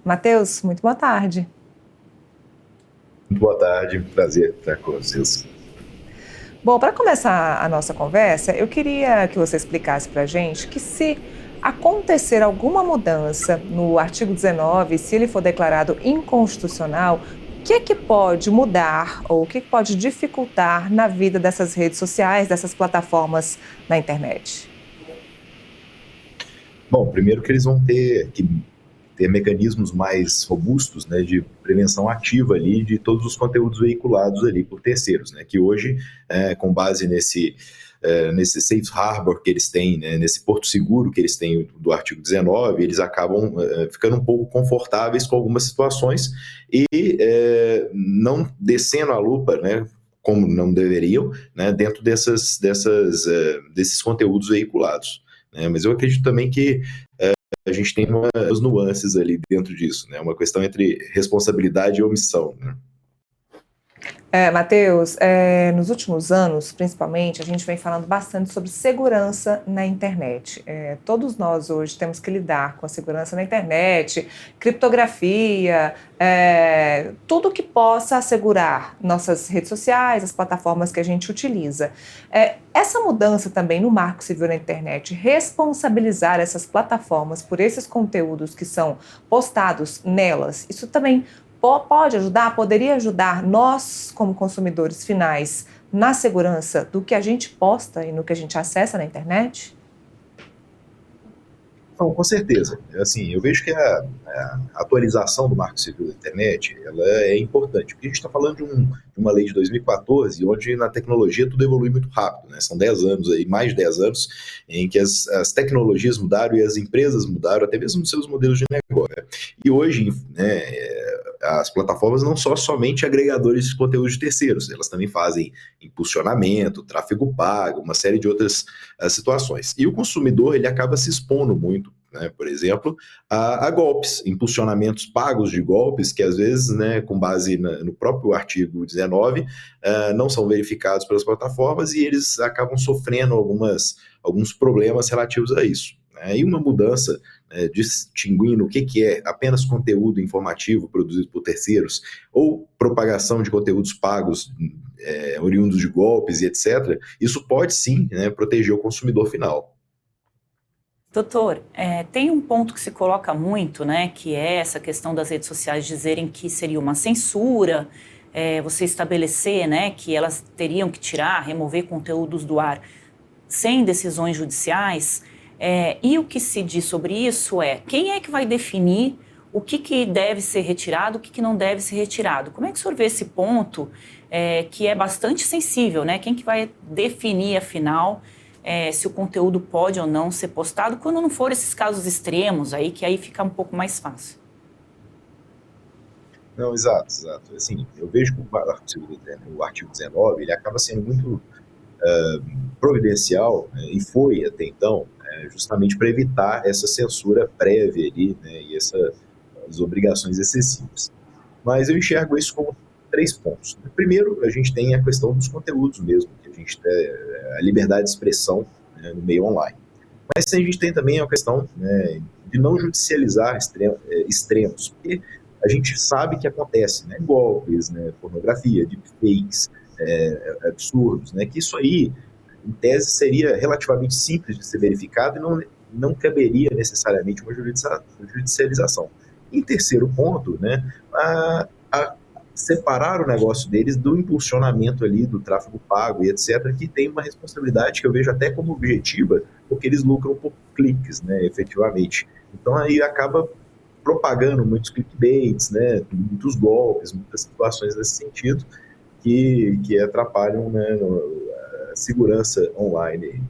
Matheus, muito boa tarde. Muito boa tarde, prazer estar com vocês. Bom, para começar a nossa conversa, eu queria que você explicasse para a gente que se acontecer alguma mudança no artigo 19, se ele for declarado inconstitucional, o que é que pode mudar ou o que pode dificultar na vida dessas redes sociais, dessas plataformas na internet? Bom, primeiro que eles vão ter que ter mecanismos mais robustos, né, de prevenção ativa ali de todos os conteúdos veiculados ali por terceiros, né, que hoje, com base nesse safe harbor que eles têm, né, nesse porto seguro que eles têm do artigo 19, eles acabam ficando um pouco confortáveis com algumas situações e não descendo a lupa, né, como não deveriam, né, dentro desses conteúdos veiculados. Né, mas eu acredito também que a gente tem umas nuances ali dentro disso, né? Uma questão entre responsabilidade e omissão, né? Matheus, nos últimos anos, principalmente, a gente vem falando bastante sobre segurança na internet. Todos nós hoje temos que lidar com a segurança na internet, criptografia, tudo que possa assegurar nossas redes sociais, as plataformas que a gente utiliza. Essa mudança também no Marco Civil na internet, responsabilizar essas plataformas por esses conteúdos que são postados nelas, isso também pode ajudar, poderia ajudar nós, como consumidores finais, na segurança do que a gente posta e no que a gente acessa na internet? Então, com certeza. Assim, eu vejo que a atualização do Marco Civil da Internet ela é importante, porque a gente está falando de uma lei de 2014, onde na tecnologia tudo evolui muito rápido, né? São 10 anos, aí, mais de 10 anos, em que as tecnologias mudaram e as empresas mudaram, até mesmo nos seus modelos de negócio. Né? E hoje, né, as plataformas não são somente agregadores de conteúdo de terceiros, elas também fazem impulsionamento, tráfego pago, uma série de outras situações. E o consumidor ele acaba se expondo muito, né, por exemplo, a golpes, impulsionamentos pagos de golpes que às vezes, né, com base no próprio artigo 19, não são verificados pelas plataformas e eles acabam sofrendo alguns problemas relativos a isso. Né? E uma mudança distinguindo o que é apenas conteúdo informativo produzido por terceiros ou propagação de conteúdos pagos oriundos de golpes e etc., isso pode sim, né, proteger o consumidor final. Doutor, tem um ponto que se coloca muito, né, que é essa questão das redes sociais dizerem que seria uma censura, você estabelecer, né, que elas teriam que tirar, remover conteúdos do ar sem decisões judiciais, e o que se diz sobre isso quem é que vai definir o que deve ser retirado, o que não deve ser retirado? Como é que o senhor vê esse ponto, que é bastante sensível, né? Quem que vai definir, afinal, se o conteúdo pode ou não ser postado, quando não for esses casos extremos aí, que aí fica um pouco mais fácil? Não, exato. Assim, eu vejo que o artigo 19 ele acaba sendo muito providencial, né, e foi até então, justamente para evitar essa censura prévia ali, né, e essas obrigações excessivas. Mas eu enxergo isso como 3 pontos. Primeiro, a gente tem a questão dos conteúdos mesmo, que a gente tem a liberdade de expressão, né, no meio online. Mas a gente tem também a questão, né, de não judicializar extremos, porque a gente sabe que acontece, né, golpes, né, pornografia, deepfakes, absurdos, né, que isso aí, em tese, seria relativamente simples de ser verificado e não caberia necessariamente uma judicialização. Em terceiro ponto, né, a separar o negócio deles do impulsionamento ali, do tráfego pago e etc., que tem uma responsabilidade que eu vejo até como objetiva, porque eles lucram por cliques, né, efetivamente. Então aí acaba propagando muitos clickbaits, né, muitos golpes, muitas situações nesse sentido que atrapalham, né, a segurança online.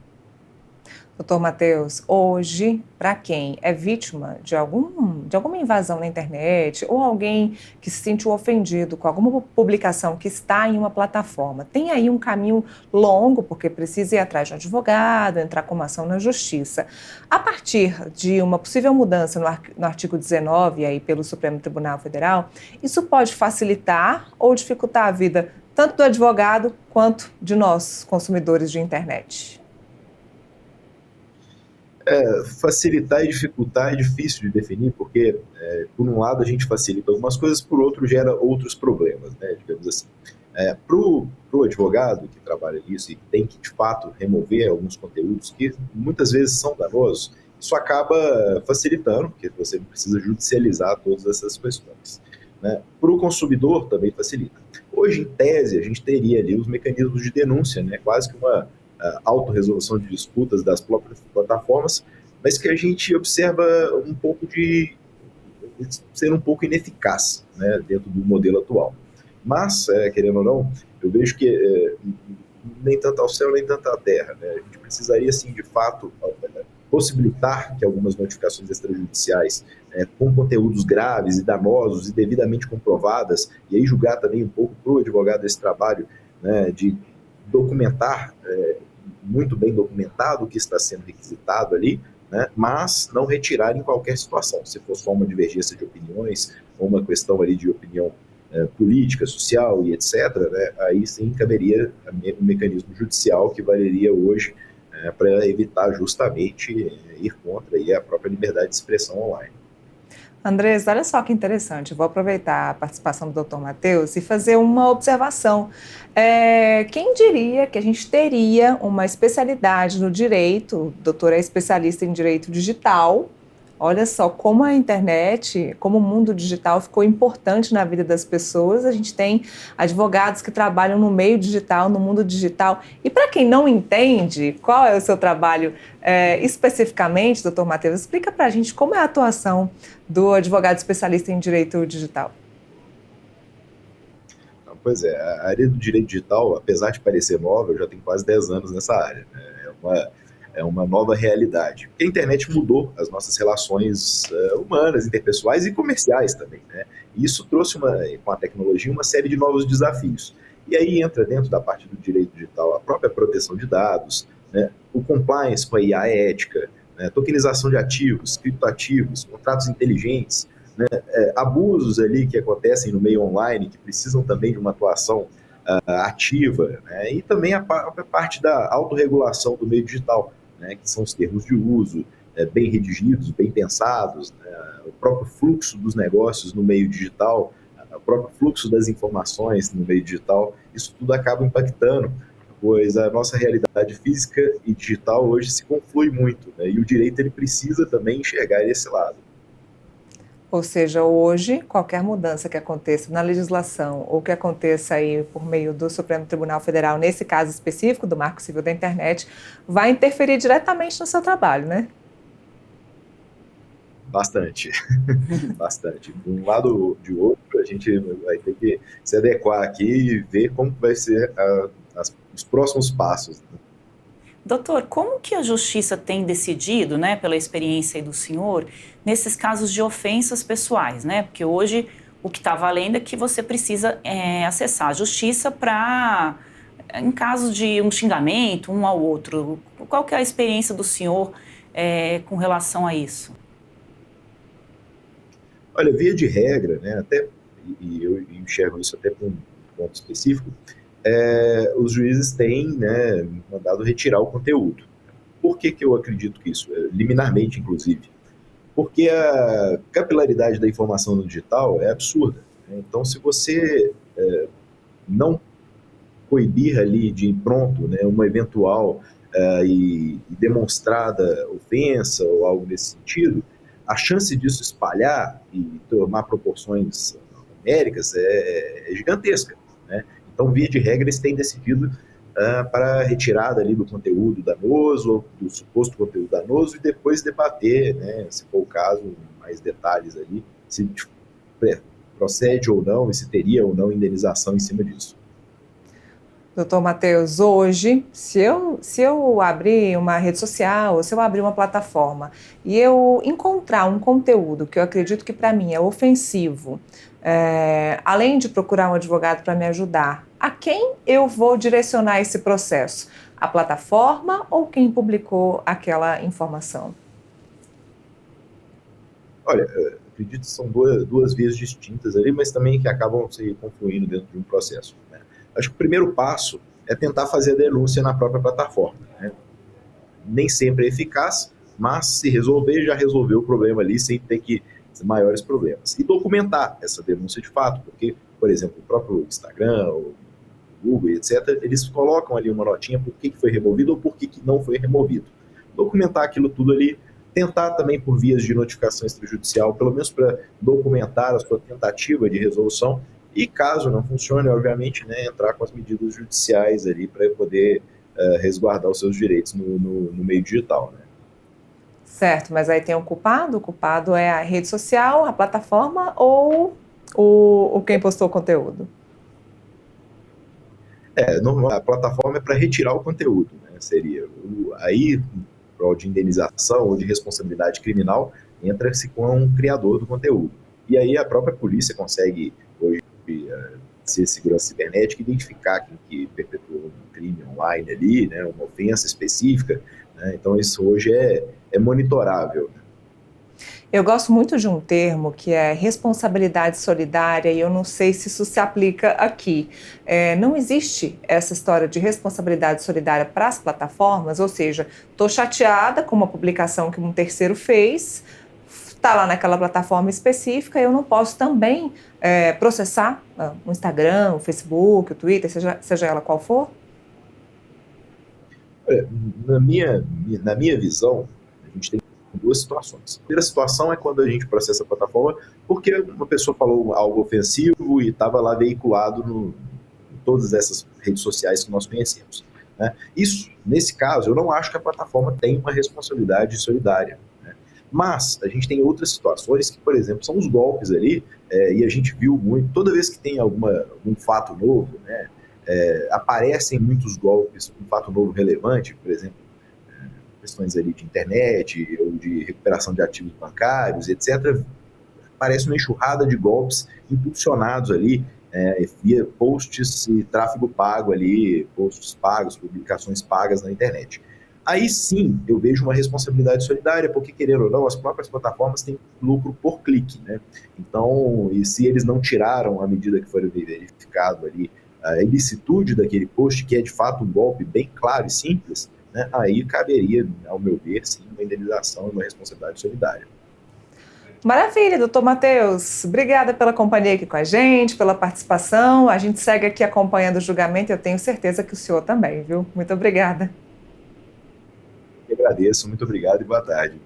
Doutor Matheus, hoje, para quem é vítima de alguma invasão na internet ou alguém que se sentiu ofendido com alguma publicação que está em uma plataforma, tem aí um caminho longo, porque precisa ir atrás de um advogado, entrar com uma ação na justiça. A partir de uma possível mudança no artigo 19, aí pelo Supremo Tribunal Federal, isso pode facilitar ou dificultar a vida tanto do advogado quanto de nós, consumidores de internet? Facilitar e dificultar é difícil de definir, porque, por um lado, a gente facilita algumas coisas, por outro, gera outros problemas, né, digamos assim. Para o advogado que trabalha nisso e tem que, de fato, remover alguns conteúdos que muitas vezes são danosos, isso acaba facilitando, porque você não precisa judicializar todas essas questões, né? Para o consumidor também facilita. Hoje, em tese, a gente teria ali os mecanismos de denúncia, né, quase que uma autorresolução de disputas das próprias plataformas, mas que a gente observa um pouco de ser um pouco ineficaz, né, dentro do modelo atual. Mas, querendo ou não, eu vejo que nem tanto ao céu, nem tanto à terra, né? A gente precisaria, sim, de fato, possibilitar que algumas notificações extrajudiciais com conteúdos graves e danosos e devidamente comprovadas, e aí julgar também um pouco para o advogado esse trabalho, né, de documentar, muito bem documentado o que está sendo requisitado ali, né, mas não retirar em qualquer situação. Se for só uma divergência de opiniões ou uma questão ali de opinião política, social e etc., né, aí sim caberia um mecanismo judicial que valeria hoje para evitar justamente ir contra aí a própria liberdade de expressão online. Andrés, olha só que interessante. Eu vou aproveitar a participação do Dr. Matheus e fazer uma observação. Quem diria que a gente teria uma especialidade no direito? O doutor é especialista em direito digital. Olha só como a internet, como o mundo digital ficou importante na vida das pessoas. A gente tem advogados que trabalham no meio digital, no mundo digital. E para quem não entende qual é o seu trabalho especificamente, doutor Matheus, explica para a gente como é a atuação do advogado especialista em direito digital. Pois é, a área do direito digital, apesar de parecer nova, eu já tenho quase 10 anos nessa área, né? É uma nova realidade. Porque a internet mudou as nossas relações humanas, interpessoais e comerciais também, né? E isso trouxe, com a tecnologia, uma série de novos desafios. E aí entra dentro da parte do direito digital a própria proteção de dados, né? O compliance com a IA ética, né? Tokenização de ativos, criptoativos, contratos inteligentes, né? Abusos ali que acontecem no meio online, que precisam também de uma atuação ativa, né? E também a parte da autorregulação do meio digital, né, que são os termos de uso bem redigidos, bem pensados, né, o próprio fluxo dos negócios no meio digital, o próprio fluxo das informações no meio digital, isso tudo acaba impactando, pois a nossa realidade física e digital hoje se conflui muito, né, e o direito ele precisa também enxergar esse lado. Ou seja, hoje, qualquer mudança que aconteça na legislação ou que aconteça aí por meio do Supremo Tribunal Federal, nesse caso específico do Marco Civil da Internet, vai interferir diretamente no seu trabalho, né? Bastante, bastante. De um lado ou de outro, a gente vai ter que se adequar aqui e ver como vai ser os próximos passos. Doutor, como que a justiça tem decidido, né, pela experiência aí do senhor, nesses casos de ofensas pessoais, né? Porque hoje o que está valendo é que você precisa acessar a justiça para, em caso de um xingamento um ao outro. Qual que é a experiência do senhor com relação a isso? Olha, via de regra, né, e eu enxergo isso até com um ponto específico, os juízes têm, né, mandado retirar o conteúdo. Por que eu acredito que isso? Liminarmente, inclusive. Porque a capilaridade da informação no digital é absurda, né? Então, se você não coibir ali de pronto, né, uma eventual e demonstrada ofensa ou algo nesse sentido, a chance disso espalhar e tomar proporções numéricas é gigantesca, né? Então, via de regra, eles têm decidido para a retirada ali do conteúdo danoso, ou do suposto conteúdo danoso, e depois debater, né, se for o caso, mais detalhes ali, se procede ou não, e se teria ou não indenização em cima disso. Doutor Matheus, hoje, se eu abrir uma rede social, se eu abrir uma plataforma e eu encontrar um conteúdo que eu acredito que para mim é ofensivo, além de procurar um advogado para me ajudar, a quem eu vou direcionar esse processo? A plataforma ou quem publicou aquela informação? Olha, acredito que são duas vias distintas ali, mas também que acabam se confluindo dentro de um processo, né? Acho que o primeiro passo é tentar fazer a denúncia na própria plataforma, né? Nem sempre é eficaz, mas se resolver, já resolveu o problema ali sem ter que maiores problemas. E documentar essa denúncia de fato, porque, por exemplo, o próprio Instagram, o Google, etc., eles colocam ali uma notinha por que foi removido ou por que não foi removido. Documentar aquilo tudo ali, tentar também por vias de notificação extrajudicial, pelo menos para documentar a sua tentativa de resolução, e caso não funcione, obviamente, né, entrar com as medidas judiciais ali para poder resguardar os seus direitos no meio digital, né? Certo, mas aí tem um culpado? O culpado é a rede social, a plataforma ou o quem postou o conteúdo? Normal, a plataforma é para retirar o conteúdo, né? Seria aí, em prol de indenização ou de responsabilidade criminal, entra-se com um criador do conteúdo. E aí a própria polícia consegue, hoje, ser segurança cibernética, identificar quem que perpetuou um crime online ali, né, uma ofensa específica, né? Então isso hoje é monitorável, né? Eu gosto muito de um termo que é responsabilidade solidária e eu não sei se isso se aplica aqui. Não existe essa história de responsabilidade solidária para as plataformas, ou seja, estou chateada com uma publicação que um terceiro fez, está lá naquela plataforma específica, eu não posso também processar o Instagram, o Facebook, o Twitter, seja ela qual for? Na minha visão, a gente tem duas situações. A primeira situação é quando a gente processa a plataforma porque uma pessoa falou algo ofensivo e estava lá veiculado em todas essas redes sociais que nós conhecemos, né? Isso, nesse caso, eu não acho que a plataforma tem uma responsabilidade solidária, né? Mas a gente tem outras situações que, por exemplo, são os golpes ali, e a gente viu muito, toda vez que tem algum fato novo, né, aparecem muitos golpes, um fato novo relevante, por exemplo, questões ali de internet ou de recuperação de ativos bancários, etc., parece uma enxurrada de golpes impulsionados ali via posts e tráfego pago ali, posts pagos, publicações pagas na internet. Aí sim eu vejo uma responsabilidade solidária, porque querendo ou não, as próprias plataformas têm lucro por clique, né? Então, e se eles não tiraram à medida que foi verificado ali a ilicitude daquele post, que é de fato um golpe bem claro e simples, né, aí caberia, ao meu ver, sim, uma indenização e uma responsabilidade solidária. Maravilha, doutor Matheus. Obrigada pela companhia aqui com a gente, pela participação. A gente segue aqui acompanhando o julgamento e eu tenho certeza que o senhor também, viu? Muito obrigada. Eu agradeço, muito obrigado e boa tarde.